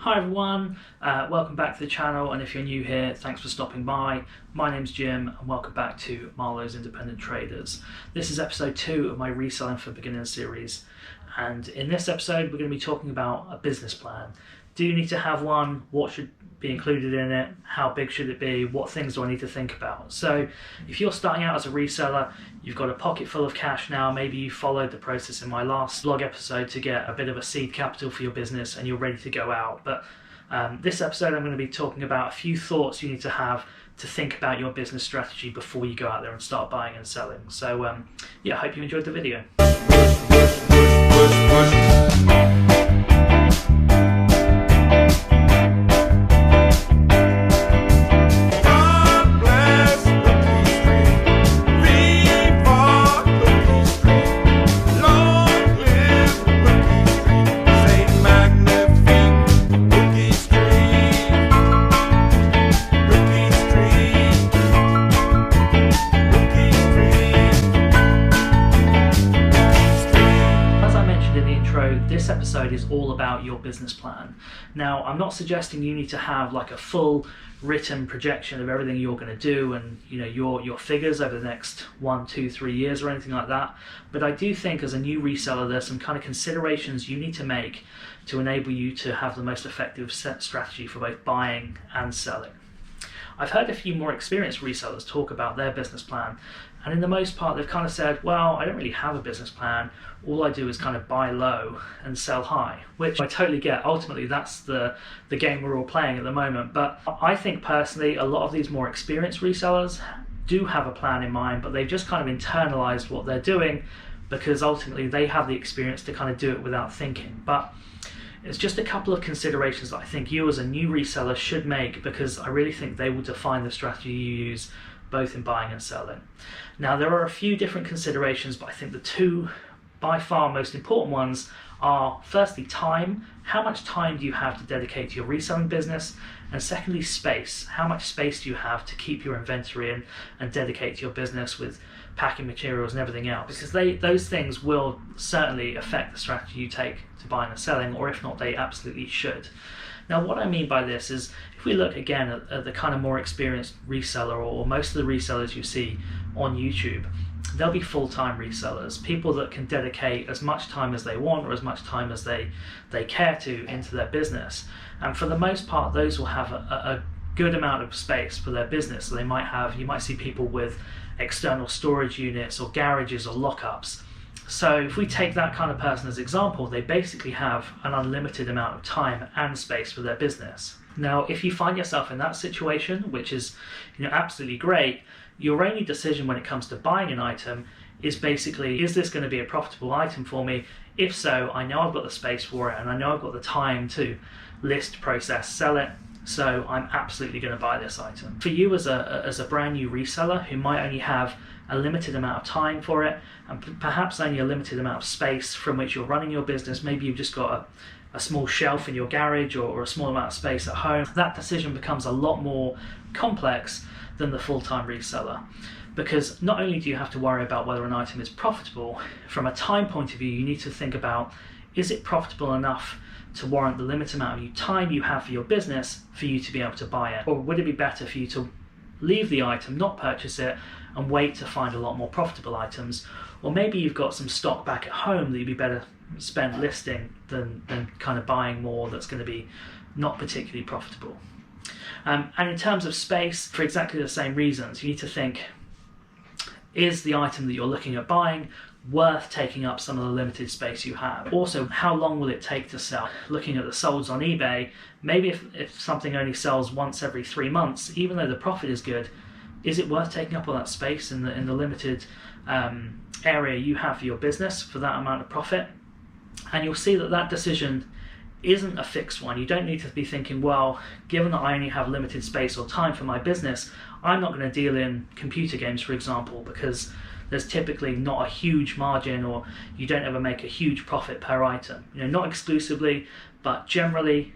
Hi everyone, welcome back to the channel, and if you're new here, thanks for stopping by. My name's Jim and welcome back to Marlowe's Independent Traders. This is episode 2 of my Reselling for Beginners series, and in this episode we're going to be talking about a business plan. Do you need to have one? What should be included in it? How big should it be? What things do I need to think about? So if you're starting out as a reseller, you've got a pocket full of cash now, maybe you followed the process in my last blog episode to get a bit of a seed capital for your business and you're ready to go out. But this episode I'm going to be talking about a few thoughts you need to have to think about your business strategy before you go out there and start buying and selling. So yeah, I hope you enjoyed the video. This episode is all about your business plan. Now, I'm not suggesting you need to have like a full written projection of everything you're going to do and your figures over the next 1, 2, 3 years or anything like that. But I do think as a new reseller, there's some kind of considerations you need to make to enable you to have the most effective strategy for both buying and selling. I've heard a few more experienced resellers talk about their business plan, and in the most part they've kind of said, well, I don't really have a business plan, all I do is kind of buy low and sell high, which I totally get. Ultimately that's the game we're all playing at the moment. But I think personally a lot of these more experienced resellers do have a plan in mind, but they've just kind of internalized what they're doing because ultimately they have the experience to kind of do it without thinking. But it's just a couple of considerations that I think you as a new reseller should make, because I really think they will define the strategy you use both in buying and selling. Now, there are a few different considerations, but I think the two by far most important ones are firstly time. How much time do you have to dedicate to your reselling business? And secondly, space. How much space do you have to keep your inventory in and dedicate to your business with packing materials and everything else? Because those things will certainly affect the strategy you take to buying and selling, or if not, they absolutely should. Now, what I mean by this is, if we look again at the kind of more experienced reseller, or most of the resellers you see on YouTube, they'll be full-time resellers, people that can dedicate as much time as they want or as much time as they care to into their business. And for the most part, those will have a good amount of space for their business. So you might see people with external storage units or garages or lockups. So if we take that kind of person as example, they basically have an unlimited amount of time and space for their business. Now, if you find yourself in that situation, which is absolutely great, your only decision when it comes to buying an item is basically, is this going to be a profitable item for me? If so, I know I've got the space for it and I know I've got the time to list, process, sell it, so I'm absolutely going to buy this item. For you as a brand new reseller who might only have a limited amount of time for it and perhaps only a limited amount of space from which you're running your business, maybe you've just got a small shelf in your garage or a small amount of space at home, that decision becomes a lot more complex than the full-time reseller. Because not only do you have to worry about whether an item is profitable, from a time point of view, you need to think about, is it profitable enough to warrant the limited amount of time you have for your business for you to be able to buy it? Or would it be better for you to leave the item, not purchase it, and wait to find a lot more profitable items? Or maybe you've got some stock back at home that you'd be better spent listing than kind of buying more that's going to be not particularly profitable. And in terms of space, for exactly the same reasons, you need to think, is the item that you're looking at buying worth taking up some of the limited space you have? Also, how long will it take to sell? Looking at the solds on eBay, maybe if something only sells once every 3 months, even though the profit is good, is it worth taking up all that space in the limited area you have for your business for that amount of profit? And you'll see that decision isn't a fixed one. You don't need to be thinking, well, given that I only have limited space or time for my business, I'm not going to deal in computer games, for example, because there's typically not a huge margin, or you don't ever make a huge profit per item. Not exclusively, but generally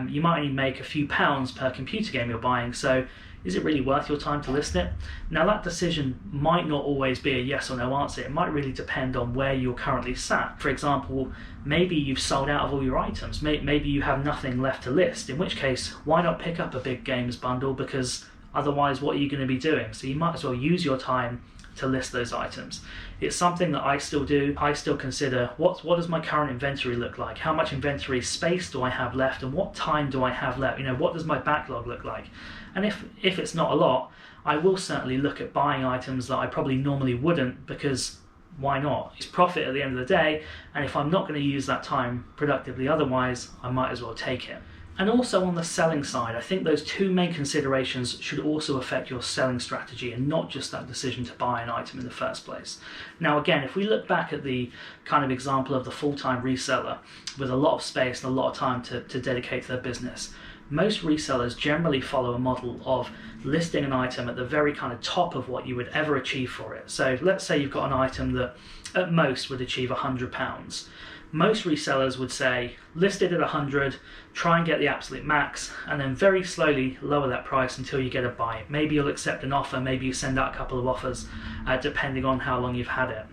you might only make a few pounds per computer game you're buying, so is it really worth your time to list it? Now that decision might not always be a yes or no answer. It might really depend on where you're currently sat. For example, maybe you've sold out of all your items. Maybe you have nothing left to list, in which case, why not pick up a big games bundle, because otherwise what are you going to be doing? So you might as well use your time to list those items. It's something that I still do. I still consider what does my current inventory look like? How much inventory space do I have left, and what time do I have left? What does my backlog look like? And if it's not a lot, I will certainly look at buying items that I probably normally wouldn't, because why not? It's profit at the end of the day, and if I'm not going to use that time productively otherwise, I might as well take it. And also on the selling side, I think those two main considerations should also affect your selling strategy, and not just that decision to buy an item in the first place. Now again, if we look back at the kind of example of the full-time reseller with a lot of space and a lot of time to dedicate to their business, most resellers generally follow a model of listing an item at the very kind of top of what you would ever achieve for it. So let's say you've got an item that at most would achieve £100. Most resellers would say, list it at 100, try and get the absolute max, and then very slowly lower that price until you get a buy. Maybe you'll accept an offer, maybe you send out a couple of offers, depending on how long you've had it.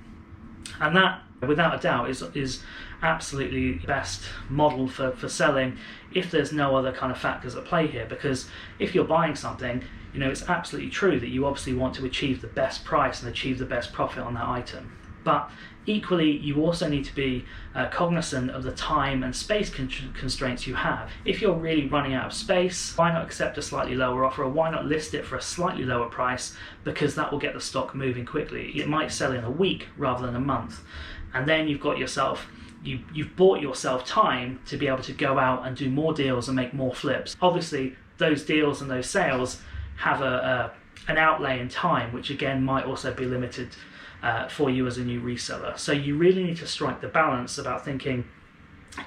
And that, without a doubt, is absolutely the best model for selling if there's no other kind of factors at play here. Because if you're buying something, it's absolutely true that you obviously want to achieve the best price and achieve the best profit on that item. But equally, you also need to be cognizant of the time and space constraints you have. If you're really running out of space, why not accept a slightly lower offer, or why not list it for a slightly lower price, because that will get the stock moving quickly. It might sell in a week rather than a month. And then you've bought yourself time to be able to go out and do more deals and make more flips. Obviously, those deals and those sales have an outlay in time, which again might also be limited for you as a new reseller. So you really need to strike the balance about thinking,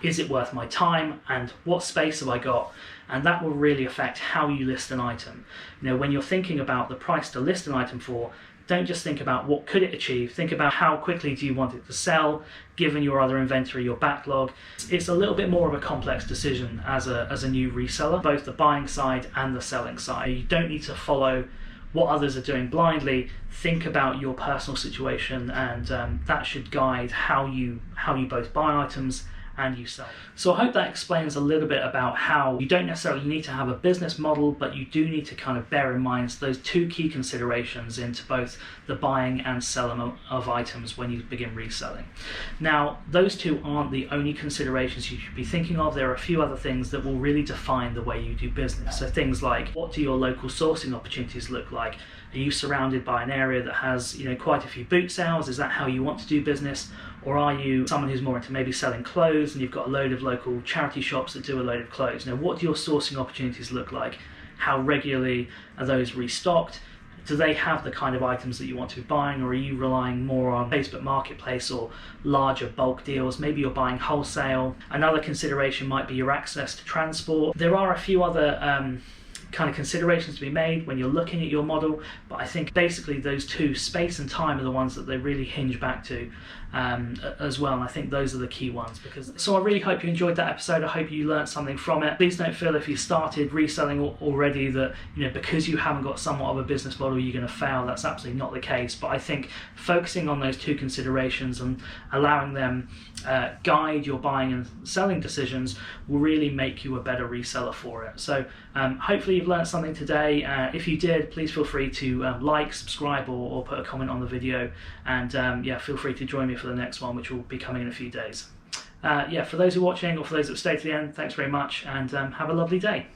is it worth my time, and what space have I got? And that will really affect how you list an item. When you're thinking about the price to list an item for, don't just think about what could it achieve, think about how quickly do you want it to sell, given your other inventory, your backlog. It's a little bit more of a complex decision as a new reseller, both the buying side and the selling side. You don't need to follow what others are doing blindly. Think about your personal situation, and that should guide how you both buy items and you sell. So I hope that explains a little bit about how you don't necessarily need to have a business model, but you do need to kind of bear in mind those two key considerations into both the buying and selling of items when you begin reselling. Now, those two aren't the only considerations you should be thinking of. There are a few other things that will really define the way you do business. So things like, what do your local sourcing opportunities look like? Are you surrounded by an area that has quite a few boot sales? Is that how you want to do business? Or are you someone who's more into maybe selling clothes and you've got a load of local charity shops that do a load of clothes? What do your sourcing opportunities look like? How regularly are those restocked? Do they have the kind of items that you want to be buying, or are you relying more on Facebook Marketplace or larger bulk deals? Maybe you're buying wholesale. Another consideration might be your access to transport. There are a few other kind of considerations to be made when you're looking at your model, but I think basically those two, space and time, are the ones that they really hinge back to as well, and I think those are the key ones. So I really hope you enjoyed that episode. I hope you learned something from it. Please don't feel if you started reselling already that because you haven't got somewhat of a business model you're going to fail. That's absolutely not the case, but I think focusing on those two considerations and allowing them guide your buying and selling decisions will really make you a better reseller for it. So hopefully you've learned something today. If you did, please feel free to like, subscribe, or put a comment on the video, and feel free to join me for the next one, which will be coming in a few days. For those who are watching, or for those that stay to the end, thanks very much, and have a lovely day.